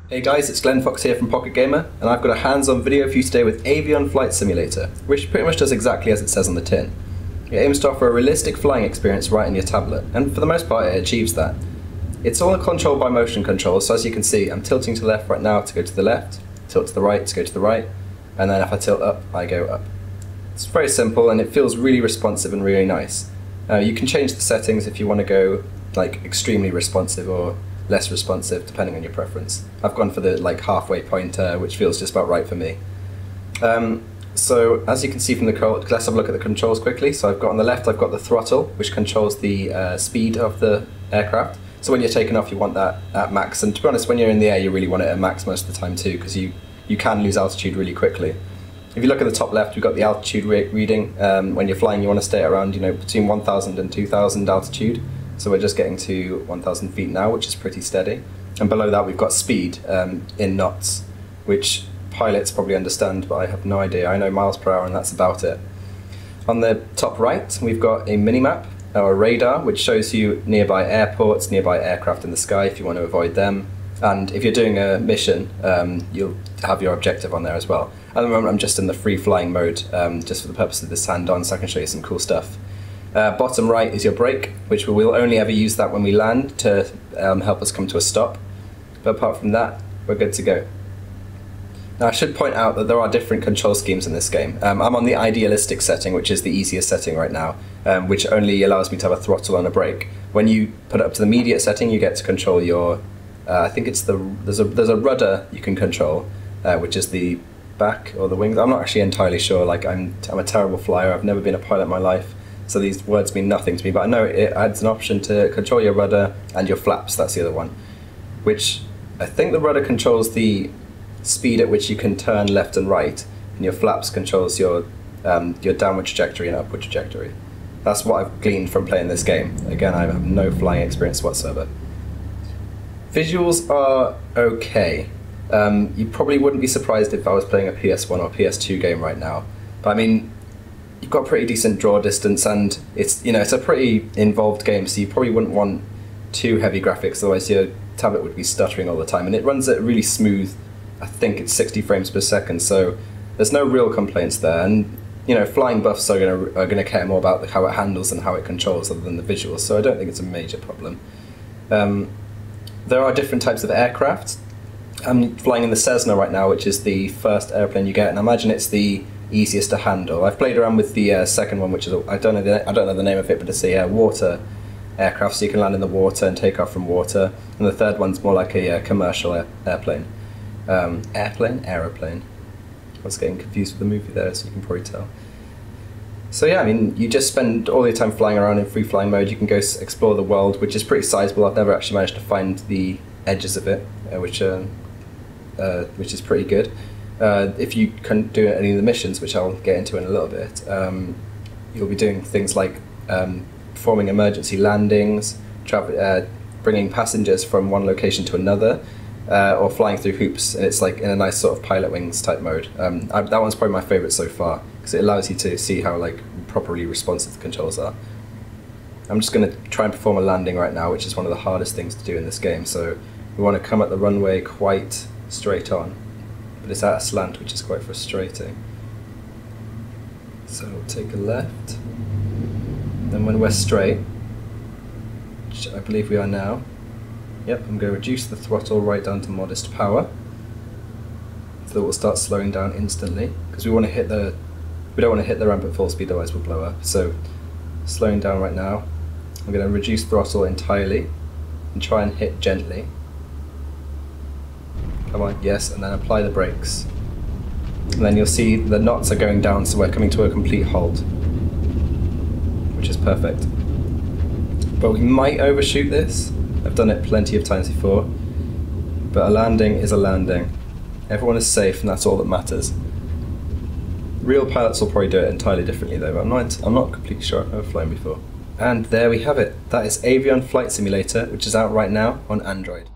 Hey guys, it's Glen Fox here from Pocket Gamer, and I've got a hands-on video for you today with Avion Flight Simulator, which pretty much does exactly as it says on the tin. It aims to offer a realistic flying experience right in your tablet, and for the most part it achieves that. It's all controlled by motion control, so as you can see, I'm tilting to the left right now to go to the left, tilt to the right to go to the right, and then if I tilt up, I go up. It's very simple and it feels really responsive and really nice. You can change the settings if you want to go like extremely responsive or less responsive depending on your preference. I've gone for the halfway point, which feels just about right for me. So as you can see from the code, let's have a look at the controls quickly. So I've got on the left, I've got the throttle, which controls the speed of the aircraft. So when you're taking off, you want that at max, and to be honest, when you're in the air, you really want it at max most of the time too, because you can lose altitude really quickly. If you look at the top left, we've got the altitude reading. When you're flying, you want to stay around, between 1,000 and 2,000 altitude. So we're just getting to 1,000 feet now, which is pretty steady. And below that, we've got speed in knots, which pilots probably understand, but I have no idea. I know miles per hour, and that's about it. On the top right, we've got a mini-map, or a radar, which shows you nearby airports, nearby aircraft in the sky if you want to avoid them. And if you're doing a mission, you'll have your objective on there as well. At the moment, I'm just in the free flying mode, just for the purpose of this hand-on, so I can show you some cool stuff. Bottom right is your brake, which we will only ever use that when we land to help us come to a stop. But apart from that, we're good to go. Now I should point out that there are different control schemes in this game. I'm on the idealistic setting, which is the easiest setting right now, which only allows me to have a throttle and a brake. When you put it up to the immediate setting, you get to control your, I think it's there's a rudder you can control, which is the back or the wings. I'm not actually entirely sure, I'm a terrible flyer, I've never been a pilot in my life. So these words mean nothing to me, but I know it adds an option to control your rudder and your flaps, that's the other one. Which, I think the rudder controls the speed at which you can turn left and right, and your flaps controls your downward trajectory and upward trajectory. That's what I've gleaned from playing this game. Again, I have no flying experience whatsoever. Visuals are okay. You probably wouldn't be surprised if I was playing a PS1 or PS2 game right now, but I mean, you've got pretty decent draw distance, and it's a pretty involved game, so you probably wouldn't want too heavy graphics, otherwise your tablet would be stuttering all the time. And it runs at really smooth, I think it's 60 frames per second, so there's no real complaints there. And flying buffs are gonna care more about how it handles and how it controls other than the visuals, so I don't think it's a major problem. There are different types of aircraft. I'm flying in the Cessna right now, which is the first airplane you get, and I imagine it's the easiest to handle. I've played around with the second one, which is I don't know the name of it, but it's a water aircraft, so you can land in the water and take off from water. And the third one's more like a commercial airplane. Aeroplane. I was getting confused with the movie there, so you can probably tell. So yeah, I mean, you just spend all your time flying around in free flying mode. You can go explore the world, which is pretty sizable. I've never actually managed to find the edges of it, which is pretty good. If you can do any of the missions, which I'll get into in a little bit, you'll be doing things like performing emergency landings, bringing passengers from one location to another, or flying through hoops, and it's like in a nice sort of pilot wings type mode. That one's probably my favourite so far, because it allows you to see how properly responsive the controls are. I'm just going to try and perform a landing right now, which is one of the hardest things to do in this game, so we want to come at the runway quite straight on. But it's at a slant, which is quite frustrating. So we'll take a left, then when we're straight, which I believe we are now, yep, I'm going to reduce the throttle right down to modest power, so that we'll start slowing down instantly, because we don't want to hit the ramp at full speed, otherwise we'll blow up. So slowing down right now, I'm going to reduce throttle entirely and try and hit gently. Come on, yes, and then apply the brakes. And then you'll see the knots are going down, so we're coming to a complete halt, which is perfect. But we might overshoot this. I've done it plenty of times before, but a landing is a landing. Everyone is safe, and that's all that matters. Real pilots will probably do it entirely differently though, but I'm not completely sure. I've never flown before. And there we have it. That is Avion Flight Simulator, which is out right now on Android.